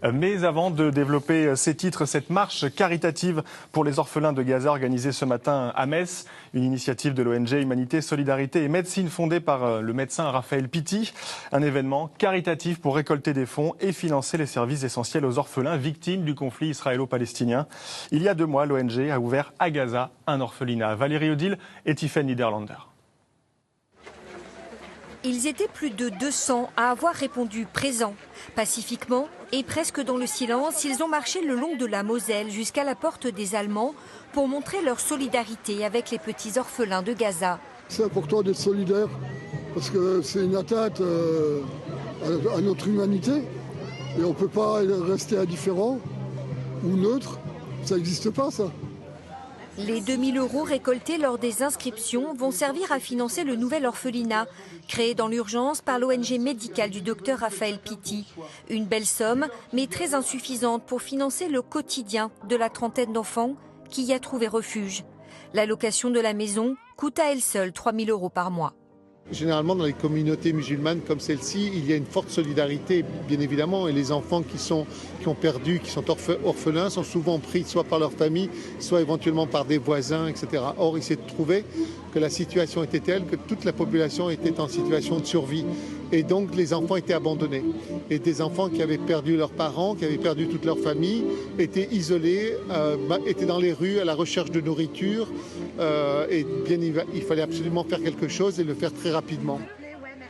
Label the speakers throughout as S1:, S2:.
S1: Mais avant de développer ces titres, cette marche caritative pour les orphelins de Gaza organisée ce matin à Metz, une initiative de l'ONG Humanité, Solidarité et Médecine fondée par le médecin Raphaël Pitti. Un événement caritatif pour récolter des fonds et financer les services essentiels aux orphelins victimes du conflit israélo-palestinien. Il y a 2 mois, l'ONG a ouvert à Gaza un orphelinat. Valérie Odile et Tiffaine Niederlander.
S2: Ils étaient plus de 200 à avoir répondu présent. Pacifiquement et presque dans le silence, ils ont marché le long de la Moselle jusqu'à la porte des Allemands pour montrer leur solidarité avec les petits orphelins de Gaza.
S3: C'est important d'être solidaire parce que c'est une atteinte à notre humanité et on ne peut pas rester indifférent ou neutre. Ça n'existe pas, ça.
S2: Les 2 000 € récoltés lors des inscriptions vont servir à financer le nouvel orphelinat, créé dans l'urgence par l'ONG médicale du docteur Raphaël Pitti. Une belle somme, mais très insuffisante pour financer le quotidien de la trentaine d'enfants qui y a trouvé refuge. La location de la maison coûte à elle seule 3 000 € par mois.
S4: Généralement, dans les communautés musulmanes comme celle-ci, il y a une forte solidarité, bien évidemment, et les enfants qui ont perdu, qui sont orphelins, sont souvent pris soit par leur famille, soit éventuellement par des voisins, etc. Or, il s'est trouvé que la situation était telle que toute la population était en situation de survie. Et donc, les enfants étaient abandonnés. Et des enfants qui avaient perdu leurs parents, qui avaient perdu toute leur famille, étaient isolés, étaient dans les rues à la recherche de nourriture. Et bien, il fallait absolument faire quelque chose et le faire très rapidement.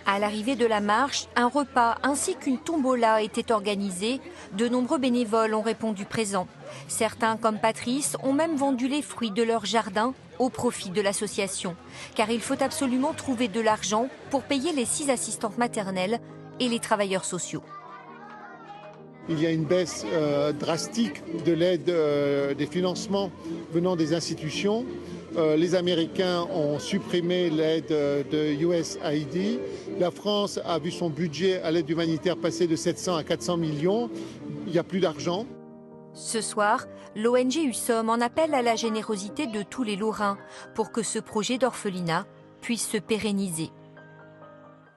S2: À l'arrivée de la marche, un repas ainsi qu'une tombola étaient organisés. De nombreux bénévoles ont répondu présents. Certains, comme Patrice, ont même vendu les fruits de leur jardin au profit de l'association. Car il faut absolument trouver de l'argent pour payer les 6 assistantes maternelles et les travailleurs sociaux.
S4: Il y a une baisse drastique de l'aide des financements venant des institutions. Les Américains ont supprimé l'aide de USAID. La France a vu son budget à l'aide humanitaire passer de 700 à 400 millions. Il n'y a plus d'argent.
S2: Ce soir, l'ONG USOM en appelle à la générosité de tous les Lorrains pour que ce projet d'orphelinat puisse se pérenniser.